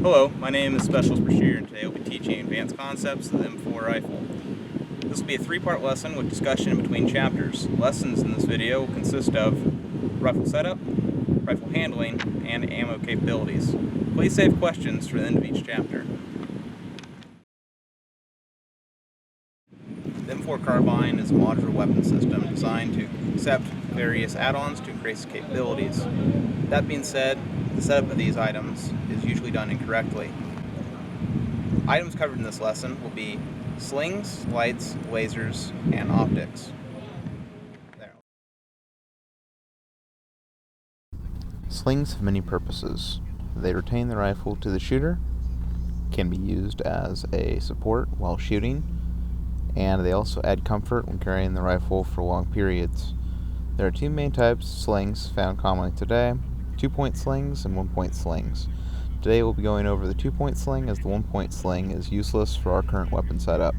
Hello, my name is Specialist Brashear, and today I'll be teaching advanced concepts of the M4 rifle. This will be a three-part lesson with discussion in between chapters. Lessons in this video will consist of rifle setup, rifle handling, and ammo capabilities. Please save questions for the end of each chapter. The M4 carbine is a modular weapon system designed to accept various add-ons to increase capabilities. That being said, the setup of these items is usually done incorrectly. Items covered in this lesson will be slings, lights, lasers, and optics. Slings have many purposes. They retain the rifle to the shooter, can be used as a support while shooting, and they also add comfort when carrying the rifle for long periods. There are two main types of slings found commonly today: 2-point slings and 1-point slings. Today we'll be going over the 2-point sling, as the 1-point sling is useless for our current weapon setup.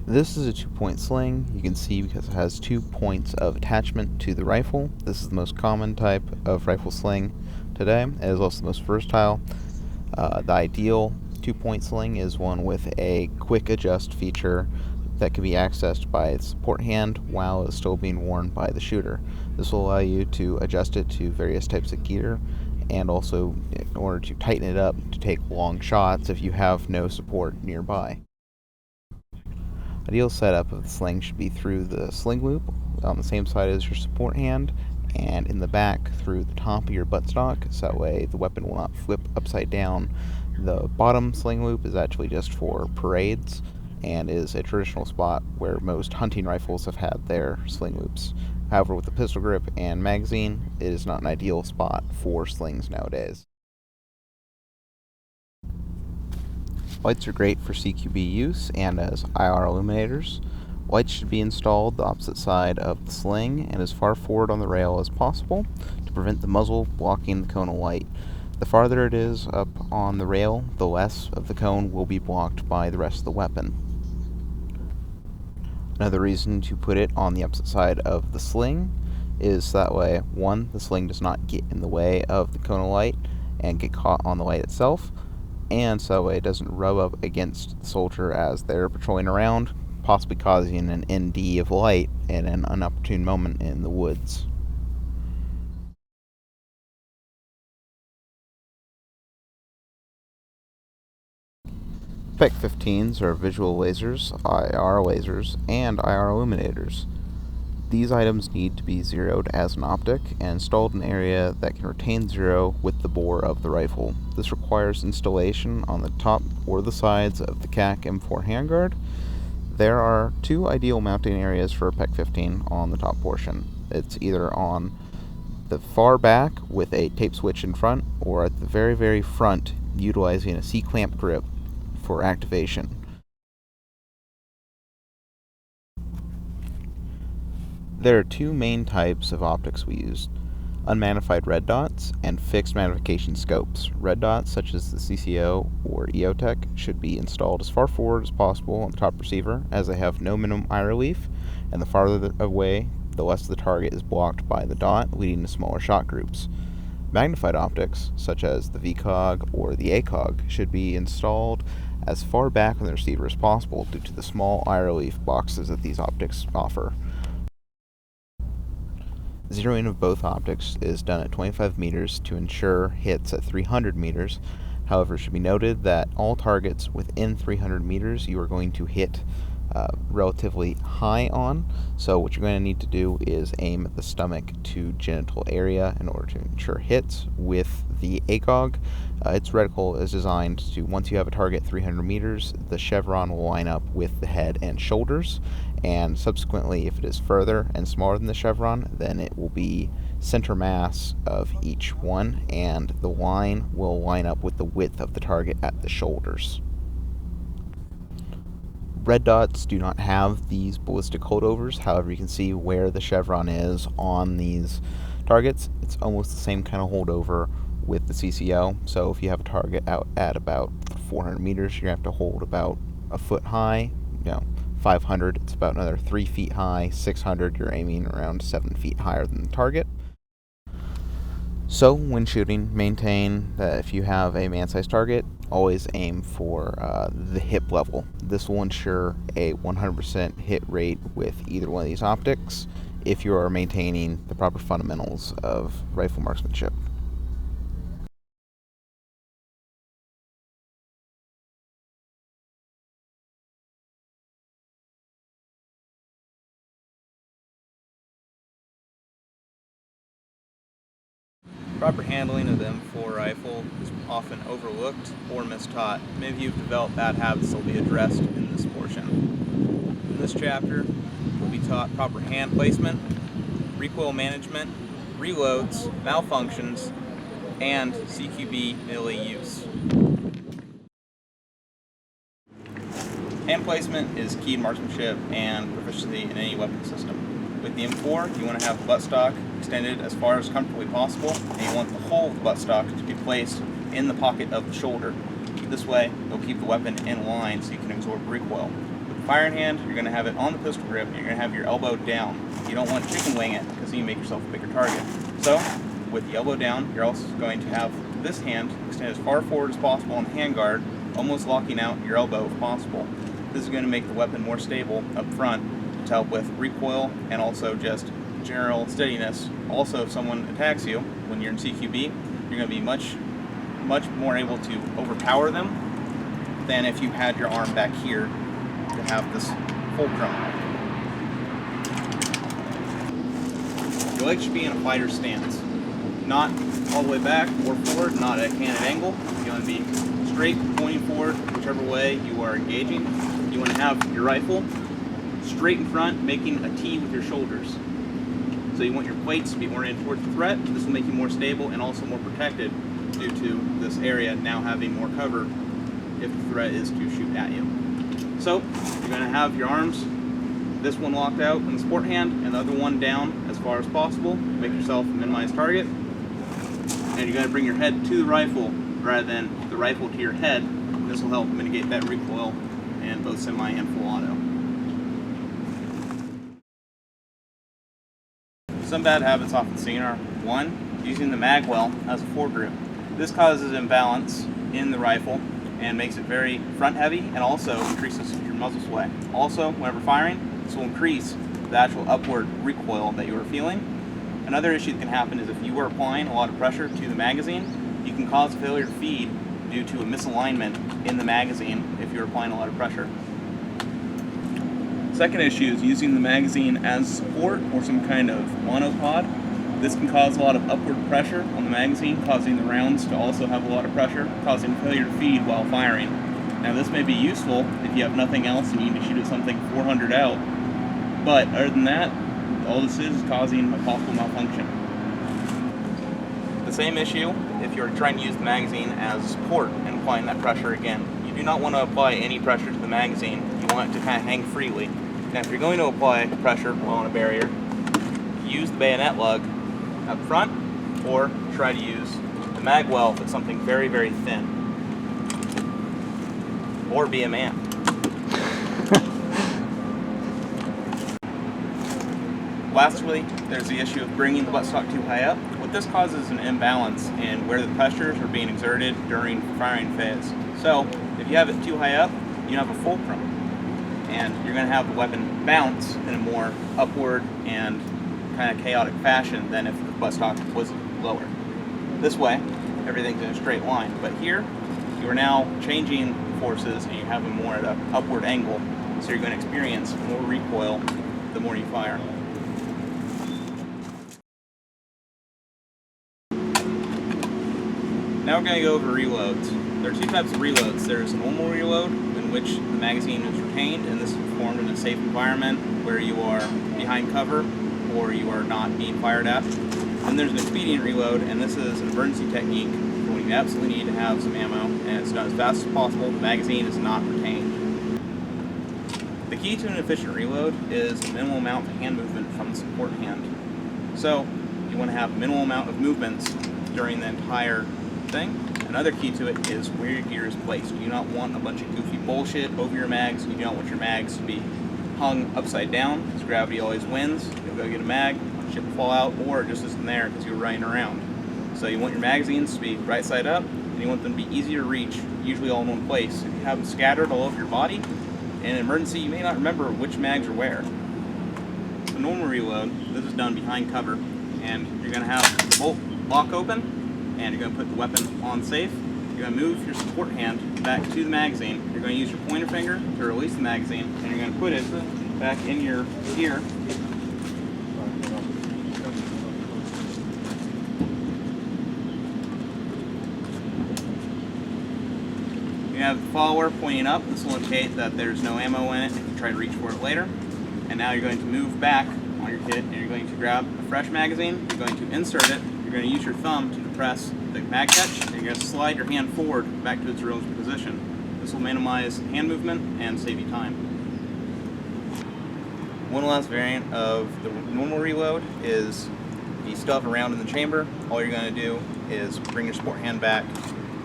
This is a 2-point sling. You can see because it has 2 points of attachment to the rifle. This is the most common type of rifle sling today. It is also the most versatile. The ideal 2-point sling is one with a quick adjust feature that can be accessed by the support hand while it's still being worn by the shooter. This will allow you to adjust it to various types of gear, and also in order to tighten it up to take long shots if you have no support nearby. Ideal setup of the sling should be through the sling loop on the same side as your support hand, and in the back through the top of your buttstock, so that way the weapon will not flip upside down. The bottom sling loop is actually just for parades and is a traditional spot where most hunting rifles have had their sling loops. However, with the pistol grip and magazine, it is not an ideal spot for slings nowadays. Lights are great for CQB use and as IR illuminators. Lights should be installed the opposite side of the sling and as far forward on the rail as possible to prevent the muzzle blocking the cone of light. The farther it is up on the rail, the less of the cone will be blocked by the rest of the weapon. Another reason to put it on the opposite side of the sling is that way, one, the sling does not get in the way of the cone of light and get caught on the light itself, and so it doesn't rub up against the soldier as they're patrolling around, possibly causing an ND of light in an inopportune moment in the woods. PEC 15s are visual lasers, IR lasers, and IR illuminators. These items need to be zeroed as an optic and installed in an area that can retain zero with the bore of the rifle. This requires installation on the top or the sides of the CAC M4 handguard. There are two ideal mounting areas for a PEC 15 on the top portion. It's either on the far back with a tape switch in front, or at the very, very front utilizing a C-clamp grip for activation. There are two main types of optics we use: unmagnified red dots and fixed magnification scopes. Red dots, such as the CCO or EOTech, should be installed as far forward as possible on the top receiver, as they have no minimum eye relief, and the farther away, the less the target is blocked by the dot, leading to smaller shot groups. Magnified optics, such as the VCOG or the ACOG, should be installed as far back on the receiver as possible due to the small eye relief boxes that these optics offer. Zeroing of both optics is done at 25 meters to ensure hits at 300 meters. However, it should be noted that all targets within 300 meters you are going to hit relatively high on. So what you're going to need to do is aim at the stomach to genital area in order to ensure hits. With the ACOG, its reticle is designed to, once you have a target 300 meters, the chevron will line up with the head and shoulders, and subsequently, if it is further and smaller than the chevron, then it will be center mass of each one, and the line will line up with the width of the target at the shoulders. Red dots do not have these ballistic holdovers. However, you can see where the chevron is on these targets. It's almost the same kind of holdover with the CCO. So if you have a target out at about 400 meters, you're going to have to hold about a foot high. 500, it's about another 3 feet high. 600, you're aiming around 7 feet higher than the target. So when shooting, maintain that if you have a man-sized target, always aim for the hip level. This will ensure a 100% hit rate with either one of these optics if you are maintaining the proper fundamentals of rifle marksmanship. Proper handling of the M4 rifle is often overlooked or mistaught. Many of you have developed bad habits that will be addressed in this portion. In this chapter, you'll be taught proper hand placement, recoil management, reloads, malfunctions, and CQB melee use. Hand placement is key in marksmanship and proficiency in any weapon system. With the M4, you want to have the buttstock extended as far as comfortably possible, and you want the whole of the buttstock to be placed in the pocket of the shoulder. This way, it'll keep the weapon in line so you can absorb recoil. With the firing hand, you're going to have it on the pistol grip, and you're going to have your elbow down. You don't want to chicken wing it because then you make yourself a bigger target. So, with the elbow down, you're also going to have this hand extended as far forward as possible on the handguard, almost locking out your elbow if possible. This is going to make the weapon more stable up front to help with recoil and also just general steadiness. Also, if someone attacks you when you're in CQB, you're going to be much more able to overpower them than if you had your arm back here to have this fulcrum. Your legs should be in a fighter stance, not all the way back or forward, not at a canted angle. You want to be straight, pointing forward, whichever way you are engaging. You want to have your rifle straight in front, making a T with your shoulders. So you want your plates to be oriented towards the threat. This will make you more stable and also more protected due to this area now having more cover if the threat is to shoot at you. So you're going to have your arms, this one locked out in the sport hand and the other one down as far as possible. Make yourself a minimized target. And you're going to bring your head to the rifle rather than the rifle to your head. This will help mitigate that recoil in both semi and full auto. Some bad habits often seen are 1. Using the mag well as a foregrip. This causes imbalance in the rifle and makes it very front heavy and also increases your muzzle sway. Also, whenever firing, this will increase the actual upward recoil that you are feeling. Another issue that can happen is if you are applying a lot of pressure to the magazine, you can cause failure to feed due to a misalignment in the magazine if you're applying a lot of pressure. Second issue is using the magazine as support or some kind of monopod. This can cause a lot of upward pressure on the magazine, causing the rounds to also have a lot of pressure, causing failure to feed while firing. Now this may be useful if you have nothing else and you need to shoot at something 400 out, but other than that, all this is causing a possible malfunction. The same issue if you're trying to use the magazine as support and applying that pressure again. You do not want to apply any pressure to the magazine. You want it to kind of hang freely. Now if you're going to apply pressure while on a barrier, use the bayonet lug up front or try to use the mag well if it's something very, very thin. Or be a man. Lastly, there's the issue of bringing the buttstock too high up. What this causes is an imbalance in where the pressures are being exerted during the firing phase. So, if you have it too high up, you have a fulcrum. And you're going to have the weapon bounce in a more upward and kind of chaotic fashion than if the buttstock was lower. This way, everything's in a straight line. But here, you are now changing forces and you have them more at an upward angle. So you're going to experience more recoil the more you fire. Now we're going to go over reloads. There are two types of reloads. There's a normal reload, in which the magazine is retained, and this is performed in a safe environment where you are behind cover or you are not being fired at. Then there's an expedient reload, and this is an emergency technique for when you absolutely need to have some ammo, and it's done as fast as possible. The magazine is not retained. The key to an efficient reload is a minimal amount of hand movement from the support hand. So you want to have a minimal amount of movements during the entire thing. Another key to it is where your gear is placed. You do not want a bunch of goofy bullshit over your mags. You do not want your mags to be hung upside down, because gravity always wins. You'll go get a mag, shit will fall out, or it just isn't there because you're running around. So you want your magazines to be right side up, and you want them to be easy to reach, usually all in one place. If you have them scattered all over your body, in an emergency you may not remember which mags are where. So normal reload, this is done behind cover, and you're going to have the bolt lock open, and you're going to put the weapon on safe. You're going to move your support hand back to the magazine. You're going to use your pointer finger to release the magazine, and you're going to put it back in your gear. You have the follower pointing up. This will indicate that there's no ammo in it if you try to reach for it later. And now you're going to move back on your kit, and you're going to grab a fresh magazine. You're going to insert it. You're going to use your thumb to depress the mag catch, and you're going to slide your hand forward back to its original position. This will minimize hand movement and save you time. One last variant of the normal reload is if you still have a round in the chamber, all you're going to do is bring your support hand back,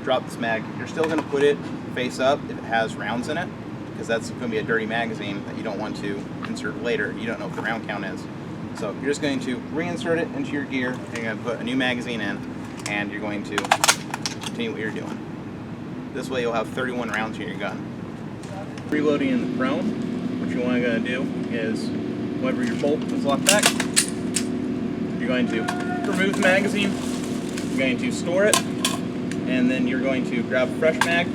drop this mag. You're still going to put it face up if it has rounds in it, because that's going to be a dirty magazine that you don't want to insert later. You don't know what the round count is. So you're just going to reinsert it into your gear, and you're going to put a new magazine in, and you're going to continue what you're doing. This way you'll have 31 rounds in your gun. Reloading in the prone, what you want to do is, whenever your bolt is locked back, you're going to remove the magazine, you're going to store it, and then you're going to grab a fresh mag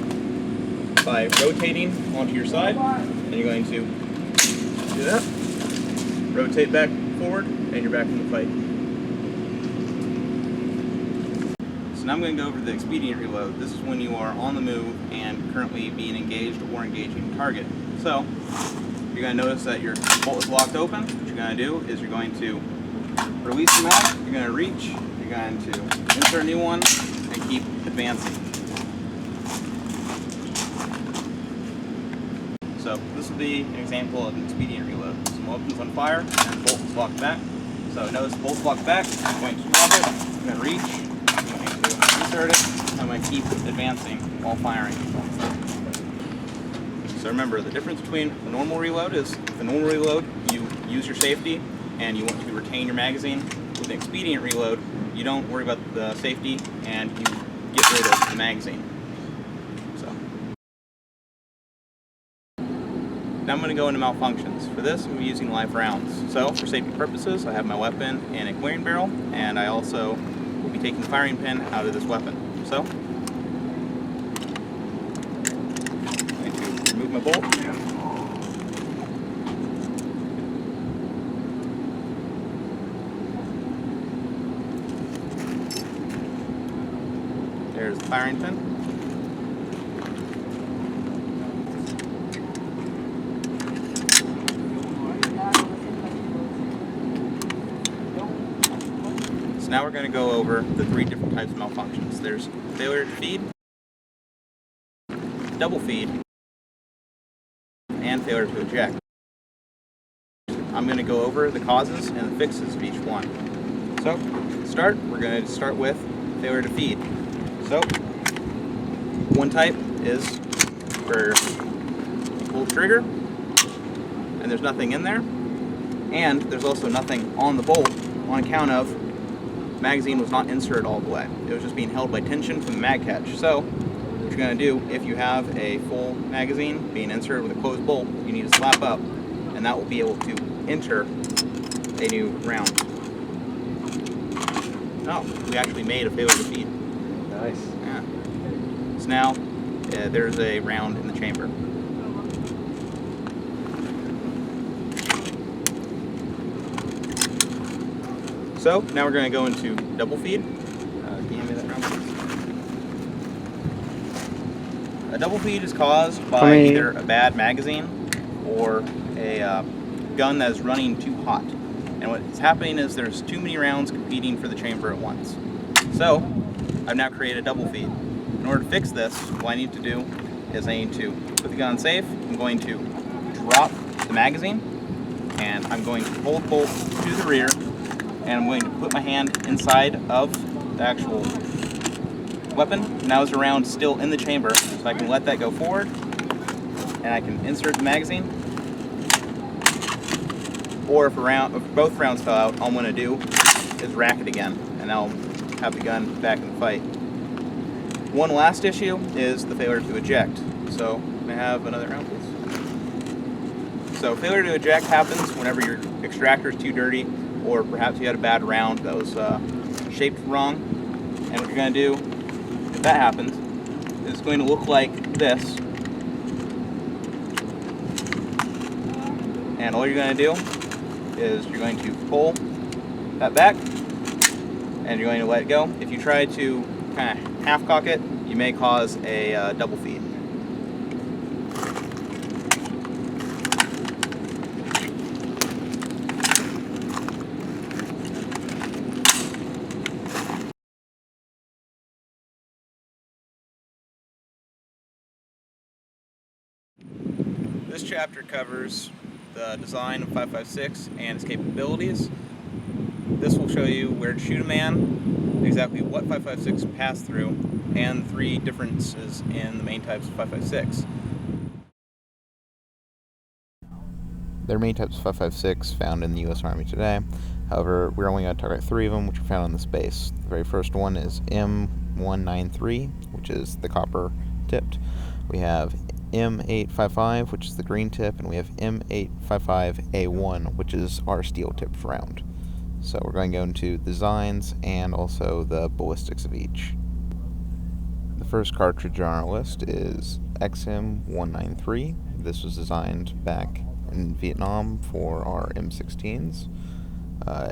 by rotating onto your side, and you're going to do that, rotate back forward, and you're back in the fight. So now I'm going to go over the expedient reload. This is when you are on the move and currently being engaged or engaging a target. So you're going to notice that your bolt is locked open. What you're going to do is you're going to release the mag, you're going to reach, you're going to insert a new one, and keep advancing. So this will be an example of an expedient reload. So my weapon's on fire and the bolt is locked back. So notice the bolt's locked back, I'm going to drop it, I'm going to reach, I'm going to insert it, I'm going to keep advancing while firing. So remember, the difference between a normal reload is, with a normal reload, you use your safety and you want to retain your magazine. With an expedient reload, you don't worry about the safety and you get rid of the magazine. Now I'm going to go into malfunctions. For this, I'm using live rounds. So, for safety purposes, I have my weapon in a clearing barrel, and I also will be taking the firing pin out of this weapon. So, I'm going to remove my bolt. There's the firing pin. Now we're going to go over the 3 different types of malfunctions. There's failure to feed, double feed, and failure to eject. I'm going to go over the causes and the fixes of each one. So, to start, we're going to start with failure to feed. So, one type is where you pull the trigger and there's nothing in there, and there's also nothing on the bolt on account of magazine was not inserted all the way. It was just being held by tension from the mag catch. So what you're going to do, if you have a full magazine being inserted with a closed bolt, you need to slap up, and that will be able to enter a new round. Oh, we actually made a failure to feed. Nice. Yeah. So now there's a round in the chamber. So now we're going to go into double feed. Can you hand me that round, please? A double feed is caused by either a bad magazine or a gun that is running too hot. And what's happening is there's too many rounds competing for the chamber at once. So I've now created a double feed. In order to fix this, what I need to do is I need to put the gun safe. I'm going to drop the magazine, and I'm going to hold bolt to the rear, and I'm going to put my hand inside of the actual weapon. Now there's a round still in the chamber, so I can let that go forward, and I can insert the magazine. Or if both rounds fell out, all I'm going to do is rack it again, and that'll have the gun back in the fight. One last issue is the failure to eject. So, may I have another round, please? So, failure to eject happens whenever your extractor is too dirty, or perhaps you had a bad round that was shaped wrong. And what you're going to do, if that happens, is it's going to look like this. And all you're going to do is you're going to pull that back, and you're going to let it go. If you try to kind of half cock it, you may cause a double feed. This chapter covers the design of 5.56 and its capabilities. This will show you where to shoot a man, exactly what 5.56 passed through, and 3 differences in the main types of 5.56. There are main types of 5.56 found in the U.S. Army today. However, we're only going to talk about 3 of them, which are found on this base. The very first one is M193, which is the copper tipped. We have M855, which is the green tip, and we have M855A1, which is our steel tipped round. So we're going to go into designs and also the ballistics of each. The first cartridge on our list is XM193. This was designed back in Vietnam for our M16s.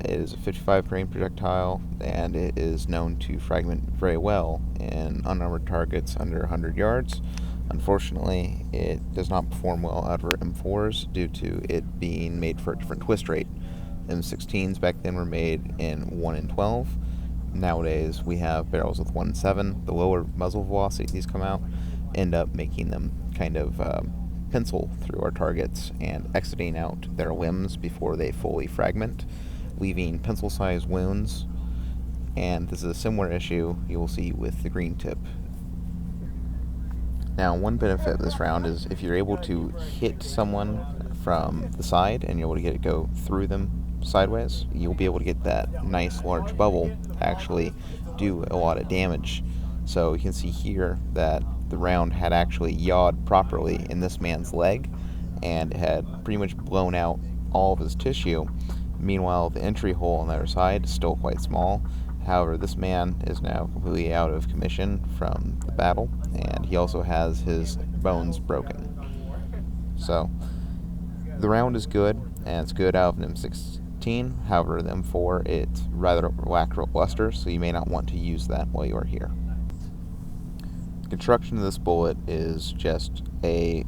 It is a 55 grain projectile, and it is known to fragment very well in unarmored targets under 100 yards. Unfortunately, it does not perform well out of our M4s due to it being made for a different twist rate. M16s back then were made in 1 in 12. Nowadays, we have barrels with 1 in 7. The lower muzzle velocity these come out end up making them kind of pencil through our targets and exiting out their limbs before they fully fragment, leaving pencil-sized wounds. And this is a similar issue you will see with the green tip. Now, one benefit of this round is if you're able to hit someone from the side and you're able to get it go through them sideways, you'll be able to get that nice large bubble to actually do a lot of damage. So you can see here that the round had actually yawed properly in this man's leg and had pretty much blown out all of his tissue. Meanwhile, the entry hole on the other side is still quite small. However, this man is now completely out of commission from the battle, and he also has his bones broken. So, the round is good, and it's good out of an M16. However, the M4, it's rather lackluster, so you may not want to use that while you are here. The construction of this bullet is just a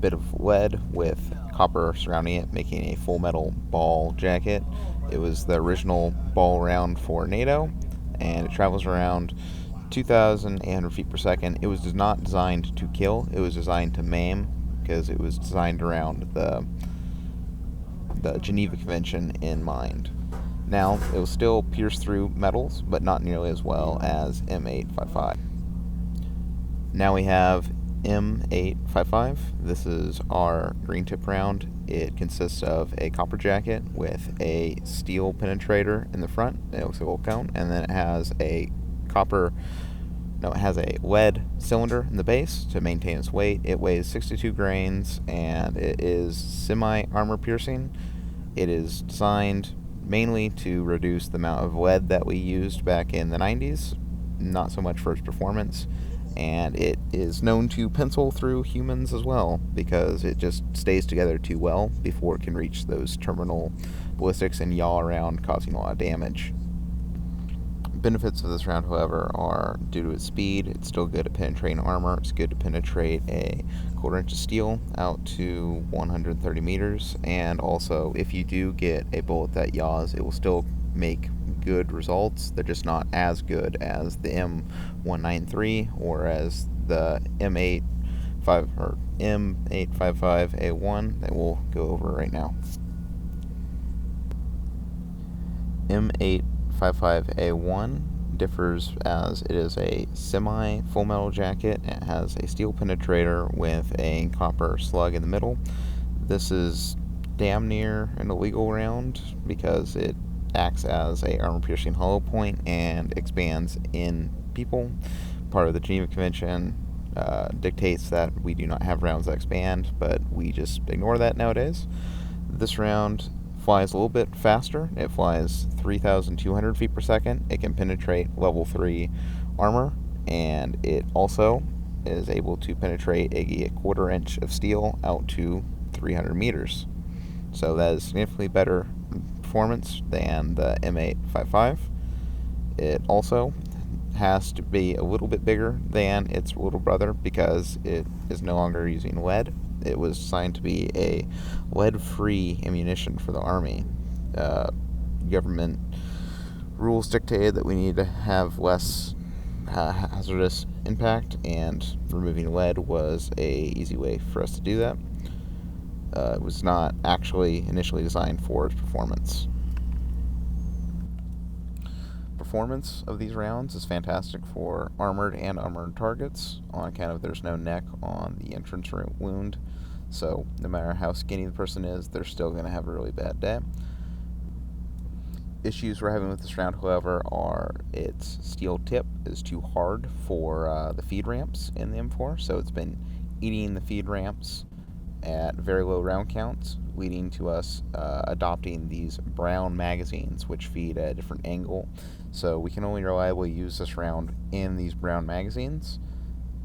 bit of lead with copper surrounding it, making a full metal ball jacket. It was the original ball round for NATO, and it travels around 2,800 feet per second. It was not designed to kill, it was designed to maim, because it was designed around the Geneva Convention in mind. Now, it will still pierce through metals, but not nearly as well as M855. Now we have M855. This is our green tip round. It consists of a copper jacket with a steel penetrator in the front. It looks like a little cone, and then it has a lead cylinder in the base to maintain its weight. It weighs 62 grains, and it is semi-armor piercing. It is designed mainly to reduce the amount of lead that we used back in the 90s, not so much for its performance. And it is known to pencil through humans as well, because it just stays together too well before it can reach those terminal ballistics and yaw around, causing a lot of damage. Benefits of this round, however, are due to its speed. It's still good at penetrating armor. It's good to penetrate a quarter inch of steel out to 130 meters. And also, if you do get a bullet that yaws, it will still make good results. They're just not as good as the M193 or as the M855A1 that we'll go over right now. M855A1 differs as it is a semi-full metal jacket. It has a steel penetrator with a copper slug in the middle. This is damn near an illegal round because it acts as a armor-piercing hollow point and expands in people. Part of the Geneva Convention dictates that we do not have rounds that expand, but we just ignore that nowadays. This round flies a little bit faster. It flies 3,200 feet per second. It can penetrate level 3 armor, and it also is able to penetrate a quarter inch of steel out to 300 meters. So that is significantly better performance than the M855. It also has to be a little bit bigger than its little brother because it is no longer using lead. It was designed to be a lead-free ammunition for the Army. Government rules dictated that we need to have less hazardous impact, and removing lead was a easy way for us to do that. It was not actually initially designed for its performance. Performance of these rounds is fantastic for armored and unarmored targets on account of there's no neck on the entrance wound, so no matter how skinny the person is, they're still going to have a really bad day. Issues we're having with this round, however, are its steel tip is too hard for the feed ramps in the M4, so it's been eating the feed ramps at very low round counts, leading to us adopting these brown magazines, which feed at a different angle. So we can only reliably use this round in these brown magazines,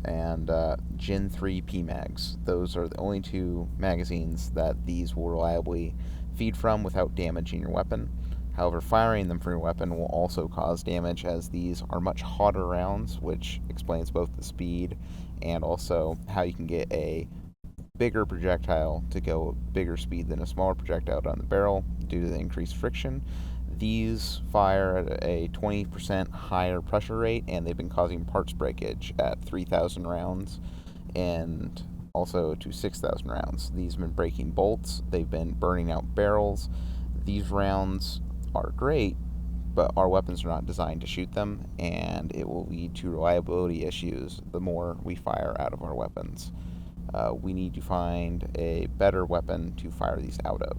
and Gen 3 PMags. Those are the only two magazines that these will reliably feed from without damaging your weapon. However, firing them from your weapon will also cause damage, as these are much hotter rounds, which explains both the speed and also how you can get a bigger projectile to go bigger speed than a smaller projectile down the barrel due to the increased friction. These fire at a 20% higher pressure rate, and they've been causing parts breakage at 3,000 rounds and also to 6,000 rounds. These have been breaking bolts, they've been burning out barrels. These rounds are great, but our weapons are not designed to shoot them, and it will lead to reliability issues the more we fire out of our weapons. We need to find a better weapon to fire these out of.